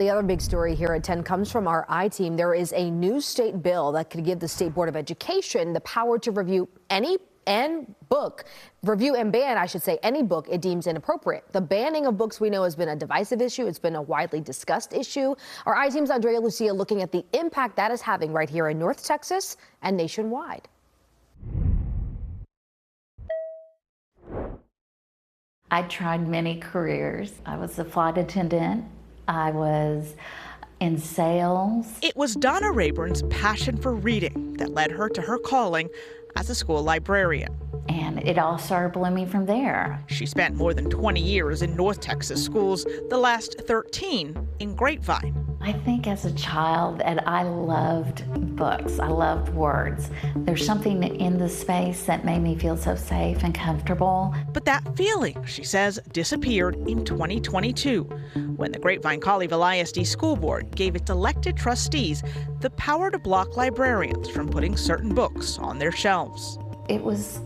The other big story here at 10 comes from our I-team. There is a new state bill that could give the State Board of Education the power to review any review and ban, I should say, any book it deems inappropriate. The banning of books we know has been a divisive issue. It's been a widely discussed issue. Our I-team's Andrea Lucia looking at the impact that is having right here in North Texas and nationwide. I tried many careers. I was a flight attendant. I was in sales. It was Donna Rayburn's passion for reading that led her to her calling as a school librarian. And it all started blooming from there. She spent more than 20 years in North Texas schools, the last 13 in Grapevine. I think as a child that I loved books. I loved words. There's something in the space that made me feel so safe and comfortable. But that feeling, she says, disappeared in 2022 when the Grapevine Colleyville ISD School Board gave its elected trustees the power to block librarians from putting certain books on their shelves. It was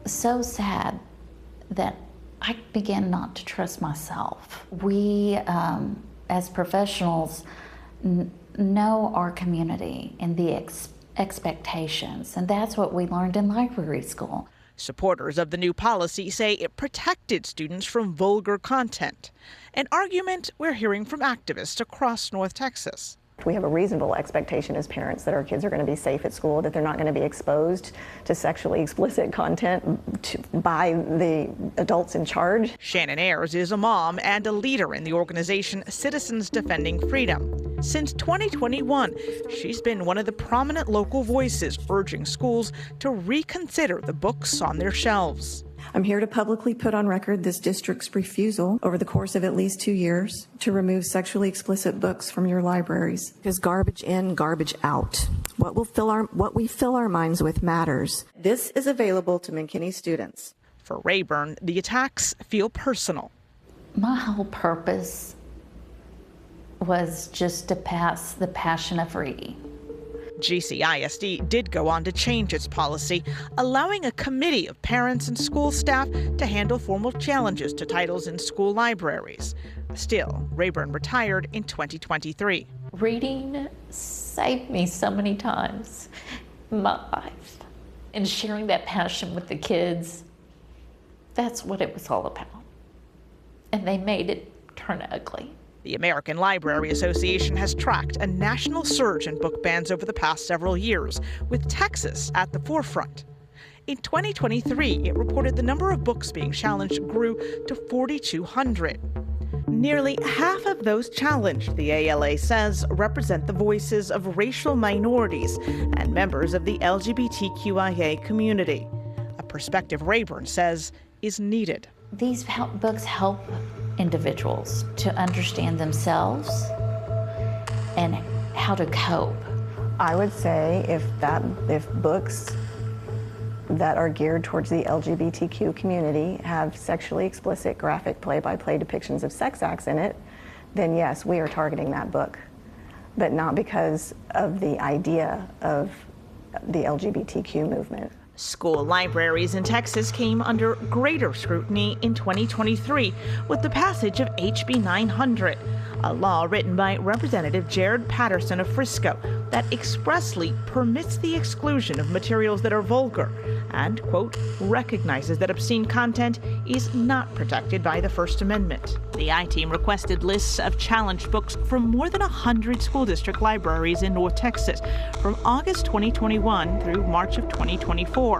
so sad that I began not to trust myself. We, as professionals, know our community and the expectations, and that's what we learned in library school. Supporters of the new policy say it protected students from vulgar content, an argument we're hearing from activists across North Texas. We have a reasonable expectation as parents that our kids are going to be safe at school, that they're not going to be exposed to sexually explicit content by the adults in charge. Shannon Ayers is a mom and a leader in the organization Citizens Defending Freedom. Since 2021, she's been one of the prominent local voices urging schools to reconsider the books on their shelves. I'm here to publicly put on record this district's refusal over the course of at least 2 years to remove sexually explicit books from your libraries. Because garbage in, garbage out. What we fill our minds with matters. This is available to McKinney students. For Rayburn, the attacks feel personal. My whole purpose was just to pass the passion of reading. GCISD did go on to change its policy, allowing a committee of parents and school staff to handle formal challenges to titles in school libraries. Still, Rayburn retired in 2023. Reading saved me so many times in my life. And sharing that passion with the kids, that's what it was all about. And they made it turn ugly. The American Library Association has tracked a national surge in book bans over the past several years, with Texas at the forefront. In 2023, it reported the number of books being challenged grew to 4,200. Nearly half of those challenged, the ALA says, represent the voices of racial minorities and members of the LGBTQIA community, a perspective Rayburn says is needed. These books help individuals to understand themselves and how to cope. I would say if books that are geared towards the LGBTQ community have sexually explicit graphic play-by-play depictions of sex acts in it, then yes, we are targeting that book, but not because of the idea of the LGBTQ movement. School libraries in Texas came under greater scrutiny in 2023 with the passage of HB 900, a law written by Representative Jared Patterson of Frisco that expressly permits the exclusion of materials that are vulgar and, quote, recognizes that obscene content is not protected by the First Amendment. The I-team requested lists of challenged books from more than 100 school district libraries in North Texas from August 2021 through March of 2024.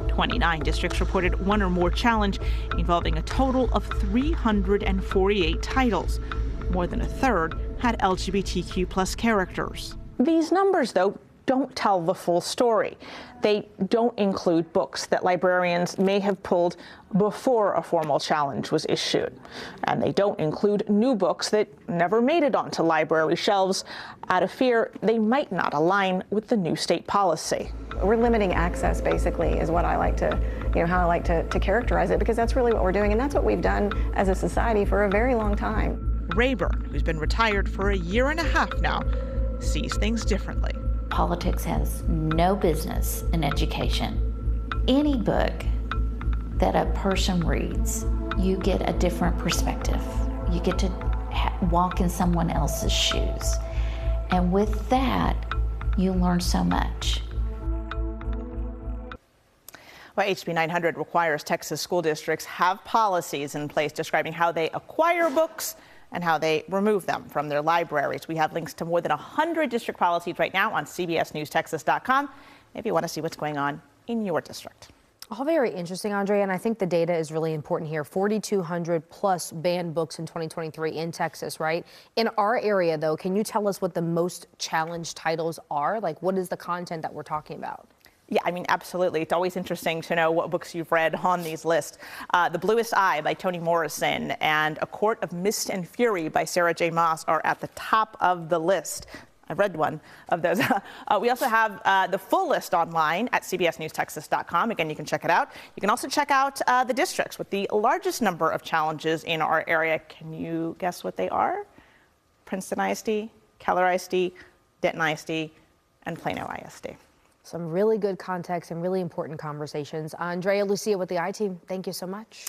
29 districts reported one or more challenge involving a total of 348 titles. More than a third had LGBTQ plus characters. These numbers, though, don't tell the full story. They don't include books that librarians may have pulled before a formal challenge was issued. And they don't include new books that never made it onto library shelves out of fear they might not align with the new state policy. We're limiting access, basically, is what I like to, how I like to characterize it, because that's really what we're doing, and that's what we've done as a society for a very long time. Rayburn, who's been retired for a year and a half now, sees things differently. Politics has no business in education. Any book that a person reads, you get a different perspective. You get to walk in someone else's shoes. And with that, you learn so much. Well, HB 900 requires Texas school districts have policies in place describing how they acquire books and how they remove them from their libraries. We have links to more than 100 district policies right now on cbsnewstexas.com if you want to see what's going on in your district. All very interesting, Andrea, and I think the data is really important here. 4,200 plus banned books in 2023 in Texas, right? In our area, though, can you tell us what the most challenged titles are? Like, what is the content that we're talking about? Yeah, I mean, absolutely. It's always interesting to know what books you've read on these lists. The Bluest Eye by Toni Morrison and A Court of Mist and Fury by Sarah J. Maas are at the top of the list. I've read one of those. We also have the full list online at cbsnewstexas.com. Again, you can check it out. You can also check out the districts with the largest number of challenges in our area. Can you guess what they are? Princeton ISD, Keller ISD, Denton ISD, and Plano ISD. Some really good context and really important conversations. Andrea, Lucia with the I-Team, thank you so much.